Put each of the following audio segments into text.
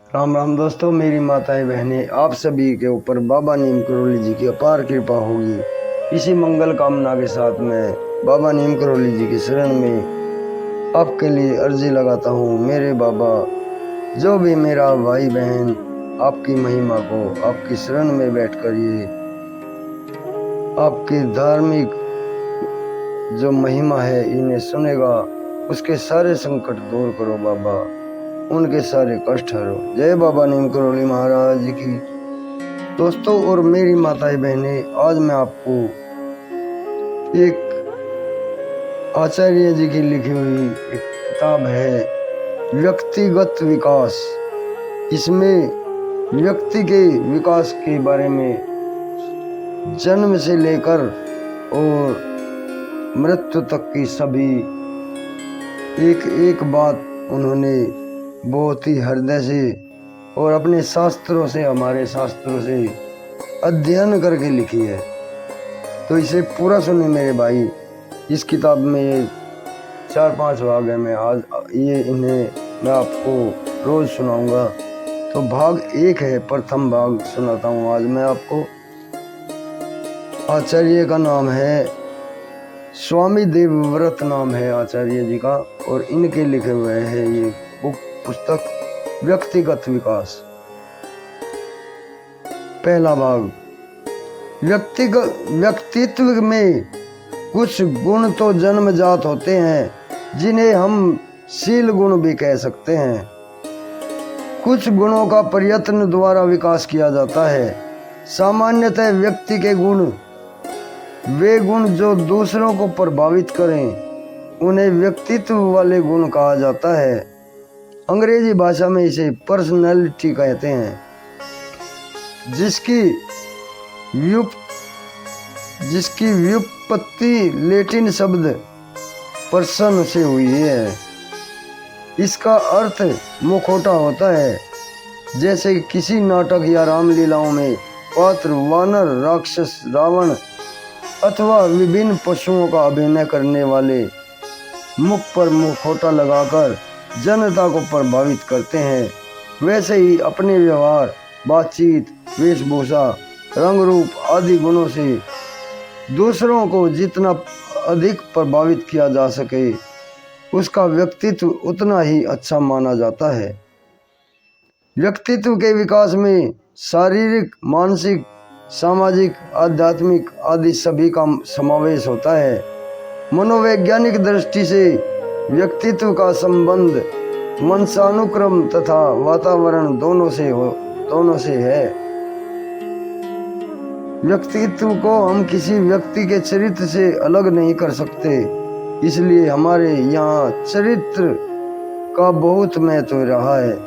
राम राम दोस्तों, मेरी माताएं बहनें, आप सभी के ऊपर बाबा नीम करोली जी की अपार कृपा होगी। इसी मंगल कामना के साथ मैं बाबा नीम करोली जी की शरण में आपके लिए अर्जी लगाता हूँ। मेरे बाबा, जो भी मेरा भाई बहन आपकी महिमा को आपकी शरण में बैठकर ये आपकी धार्मिक जो महिमा है इन्हें सुनेगा, उसके सारे संकट दूर करो बाबा, उनके सारे कष्ट हरो। जय बाबा नीम करोली महाराज की। दोस्तों और मेरी माताएं बहनें, आज मैं आपको एक आचार्य जी की लिखी हुई एक किताब है, व्यक्तिगत विकास। इसमें व्यक्ति के विकास के बारे में जन्म से लेकर और मृत्यु तक की सभी एक एक बात उन्होंने बहुत ही हृदय से और अपने शास्त्रों से, हमारे शास्त्रों से अध्ययन करके लिखी है। तो इसे पूरा सुने मेरे भाई। इस किताब में ये 4-5 भाग है। मैं आज इन्हें मैं आपको रोज सुनाऊंगा। तो भाग 1 है, प्रथम भाग सुनाता हूँ आज मैं आपको। आचार्य का नाम है स्वामी देवव्रत, नाम है आचार्य जी का, और इनके लिखे हुए है ये पुस्तक व्यक्तिगत विकास। पहला भाग। व्यक्तित्व में कुछ गुण तो जन्मजात होते हैं, जिन्हें हम शील गुण भी कह सकते हैं। कुछ गुणों का प्रयत्न द्वारा विकास किया जाता है। सामान्यतः व्यक्ति के गुण, वे गुण जो दूसरों को प्रभावित करें, उन्हें व्यक्तित्व वाले गुण कहा जाता है। अंग्रेजी भाषा में इसे पर्सनैलिटी कहते हैं, जिसकी व्युत्पत्ति लैटिन शब्द पर्सन से हुई है। इसका अर्थ मुखौटा होता है। जैसे किसी नाटक या रामलीलाओं में पात्र वानर, राक्षस, रावण अथवा विभिन्न पशुओं का अभिनय करने वाले मुख पर मुखौटा लगाकर जनता को प्रभावित करते हैं, वैसे ही अपने व्यवहार, बातचीत, वेशभूषा, रंग रूप आदि गुणों से दूसरों को जितना अधिक प्रभावित किया जा सके, उसका व्यक्तित्व उतना ही अच्छा माना जाता है। व्यक्तित्व के विकास में शारीरिक, मानसिक, सामाजिक, आध्यात्मिक आदि सभी का समावेश होता है। मनोवैज्ञानिक दृष्टि से व्यक्तित्व का संबंध वंशानुक्रम तथा वातावरण दोनों से है। व्यक्तित्व को हम किसी व्यक्ति के चरित्र से अलग नहीं कर सकते, इसलिए हमारे यहाँ चरित्र का बहुत महत्व रहा है।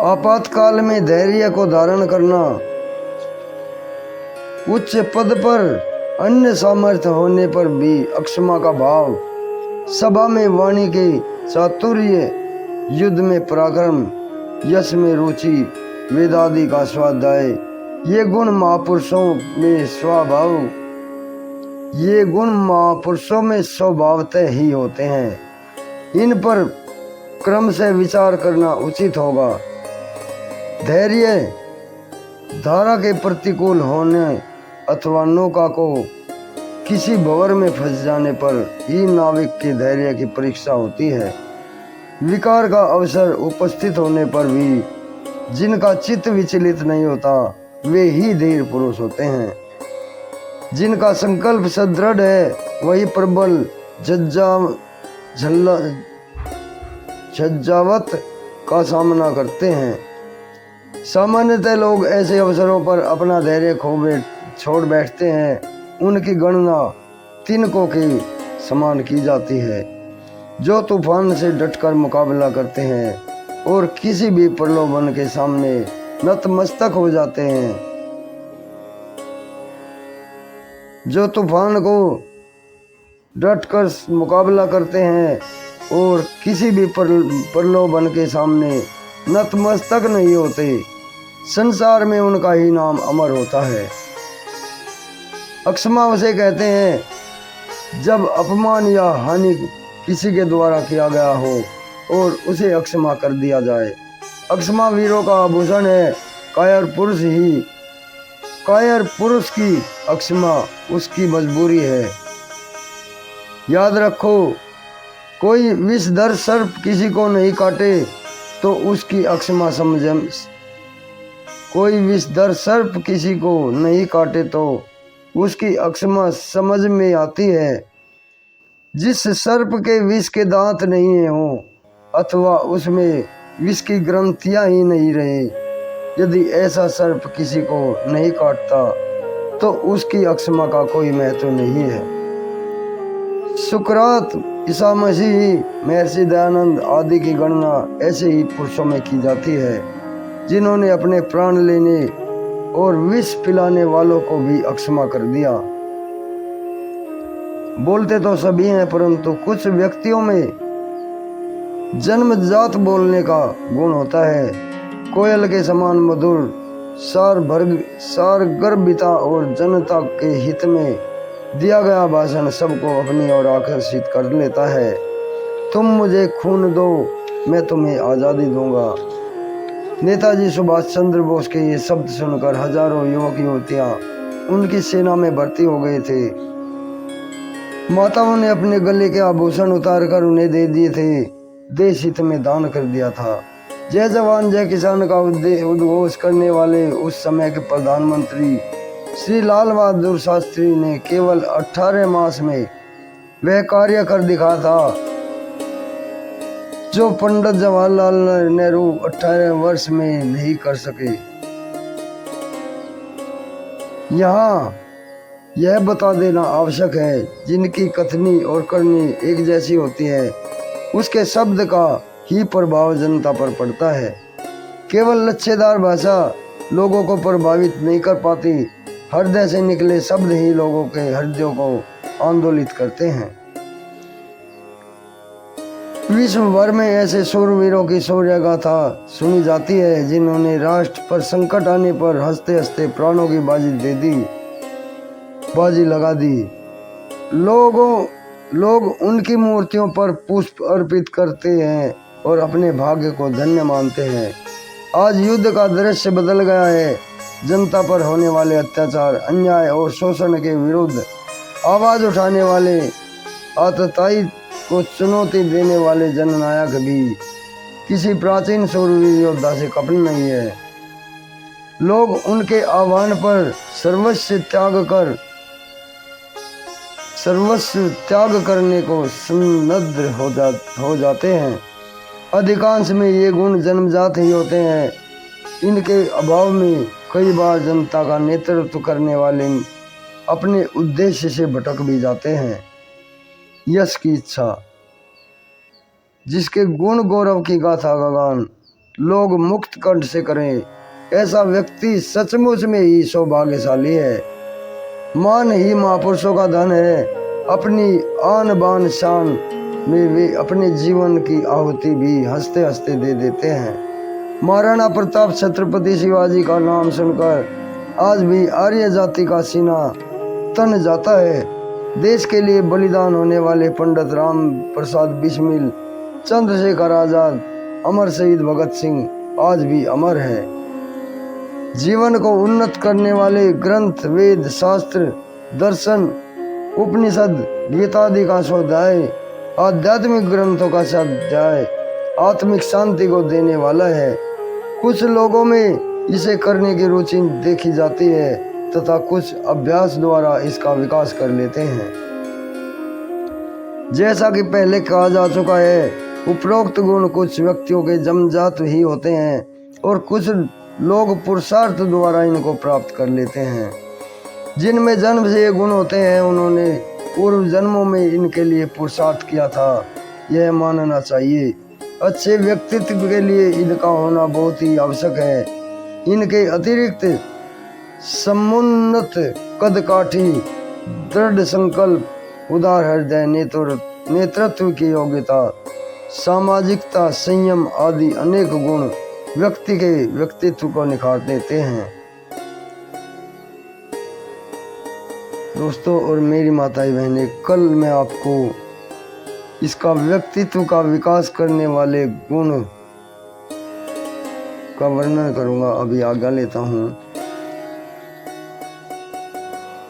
आपातकाल में धैर्य को धारण करना, उच्च पद पर अन्य सामर्थ्य होने पर भी अक्षमा का भाव, सभा में वाणी के चातुर्य, युद्ध में पराक्रम, यश में रुचि, वेदादि का स्वाध्याय, ये गुण महापुरुषों में स्वभावतः ही होते हैं। इन पर क्रम से विचार करना उचित होगा। धैर्य धारा के प्रतिकूल होने अथवा नौका को किसी भंवर में फंस जाने पर ही नाविक के धैर्य की परीक्षा होती है। विकार का अवसर उपस्थित होने पर भी जिनका चित्त विचलित नहीं होता, वे ही धीर पुरुष होते हैं। जिनका संकल्प सुदृढ़ है, वही प्रबल झंझावत का सामना करते हैं। सामान्यतः लोग ऐसे अवसरों पर अपना धैर्य छोड़ बैठते हैं। उनकी गणना तिनकों के समान की जाती है, जो तूफान से डटकर मुकाबला करते हैं और किसी भी प्रलोभन के सामने नतमस्तक हो जाते हैं। जो तूफान को डटकर मुकाबला करते हैं और किसी भी प्रलोभन के सामने नतमस्तक नहीं होते, संसार में उनका ही नाम अमर होता है। अक्षमा उसे कहते हैं जब अपमान या हानि किसी के द्वारा किया गया हो और उसे अक्षमा कर दिया जाए। अक्षमा वीरों का आभूषण है। कायर पुरुष की अक्षमा उसकी मजबूरी है। याद रखो, कोई विषधर सर्प किसी को नहीं काटे तो उसकी अक्षमा कोई विषधर सर्प किसी को नहीं काटे तो उसकी अक्षमा समझ में आती है। जिस सर्प के विष के दांत नहीं हो अथवा उसमें विष की ग्रंथियां ही नहीं रहे, यदि ऐसा सर्प किसी को नहीं काटता तो उसकी अक्षमा का कोई महत्व नहीं है। सुकरात, ईसा मसीह, महर्षि दयानंद आदि की गणना ऐसे ही पुरुषों में की जाती है जिन्होंने अपने प्राण लेने और विष पिलाने वालों को भी अक्षमा कर दिया। बोलते तो सभी हैं, परंतु कुछ व्यक्तियों में जन्मजात बोलने का गुण होता है। कोयल के समान मधुर, सारगर्भिता और जनता के हित में दिया गया भाषण सबको अपनी ओर आकर्षित कर लेता है। तुम मुझे खून दो, मैं तुम्हें आज़ादी दूंगा। नेताजी सुभाष चंद्र बोस के ये शब्द सुनकर हजारों युवक युवतियां उनकी सेना में भर्ती हो गए थे। माताओं ने अपने गले के आभूषण उतारकर उन्हें दे दिए थे। देश हित में दान कर दिया था। जय जवान जय किसान का उद्घोष करने वाले उस समय के प्रधानमंत्री श्री लाल बहादुर शास्त्री ने केवल 18 मास में वह कार्य कर दिखाया था जो पंडित जवाहरलाल नेहरू 18 वर्ष में नहीं कर सके। यहाँ यह बता देना आवश्यक है, जिनकी कथनी और करनी एक जैसी होती है उसके शब्द का ही प्रभाव जनता पर पड़ता है। केवल लच्छेदार भाषा लोगों को प्रभावित नहीं कर पाती, हृदय से निकले शब्द ही लोगों के हृदयों को आंदोलित करते हैं। विश्व भर में ऐसे शूरवीरों की शौर्य गाथा सुनी जाती है जिन्होंने राष्ट्र पर संकट आने पर हंसते हंसते प्राणों की बाजी लगा दी। लोग उनकी मूर्तियों पर पुष्प अर्पित करते हैं और अपने भाग्य को धन्य मानते हैं। आज युद्ध का दृश्य बदल गया है। जनता पर होने वाले अत्याचार, अन्याय और शोषण के विरुद्ध आवाज उठाने वाले, आतताई को चुनौती देने वाले जननायक भी किसी प्राचीन शूरवीर योद्धा से कम नहीं है। लोग उनके आह्वान पर सर्वस्व त्याग करने को सन्नद्ध हो जाते हैं। अधिकांश में ये गुण जन्मजात ही होते हैं। इनके अभाव में कई बार जनता का नेतृत्व करने वाले अपने उद्देश्य से भटक भी जाते हैं। यश की इच्छा, जिसके गुण गौरव की गाथा का गान लोग मुक्त कंठ से करें, ऐसा व्यक्ति सचमुच में ही सौभाग्यशाली है। मान ही महापुरुषों का धन है। अपनी आन बान शान में वे अपने जीवन की आहुति भी हंसते हंसते दे देते हैं। महाराणा प्रताप छत्रपति शिवाजी का नाम सुनकर आज भी आर्य जाति का सीना तन जाता है। देश के लिए बलिदान होने वाले पंडित राम प्रसाद बिस्मिल, चंद्रशेखर आजाद, अमर शहीद भगत सिंह आज भी अमर है। जीवन को उन्नत करने वाले ग्रंथ, वेद, शास्त्र, दर्शन, उपनिषद, गीतादि का स्वाध्याय, आध्यात्मिक ग्रंथों का स्वाध्याय आत्मिक शांति को देने वाला है। कुछ लोगों में इसे करने की रुचि देखी जाती है तथा कुछ अभ्यास द्वारा इसका विकास कर लेते हैं। जैसा कि पहले कहा जा चुका है, उपरोक्त गुण कुछ व्यक्तियों के जन्मजात ही होते हैं और कुछ लोग पुरुषार्थ द्वारा इनको प्राप्त कर लेते हैं। जिनमें जन्म से ये गुण होते हैं उन्होंने पूर्व जन्मों में इनके लिए पुरुषार्थ किया था, यह मानना चाहिए। अच्छे व्यक्तित्व के लिए इनका होना बहुत ही आवश्यक है। इनके अतिरिक्त समुन्नत कदकाठी, दृढ़ संकल्प, उदार हृदय, नेतृत्व की योग्यता, सामाजिकता, संयम आदि अनेक गुण व्यक्ति के व्यक्तित्व को निखार देते हैं। दोस्तों और मेरी माताएं बहनें, कल मैं आपको इसका व्यक्तित्व का विकास करने वाले गुण का वर्णन करूंगा। अभी आज्ञा लेता हूँ।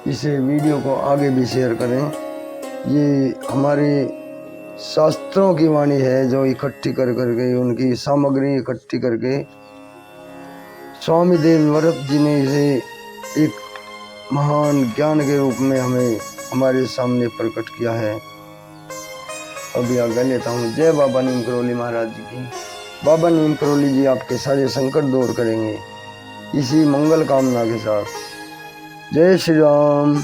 इसे वीडियो को आगे भी शेयर करें। ये हमारे शास्त्रों की वाणी है जो इकट्ठी कर करके, उनकी सामग्री इकट्ठी करके स्वामी देवव्रत जी ने इसे एक महान ज्ञान के रूप में हमें हमारे सामने प्रकट किया है। अभी आज्ञा लेता हूँ। जय बाबा नीम करोली महाराज जी की। बाबा नीम करोली जी आपके सारे संकट दूर करेंगे, इसी मंगल कामना के साथ। जय श्री राम।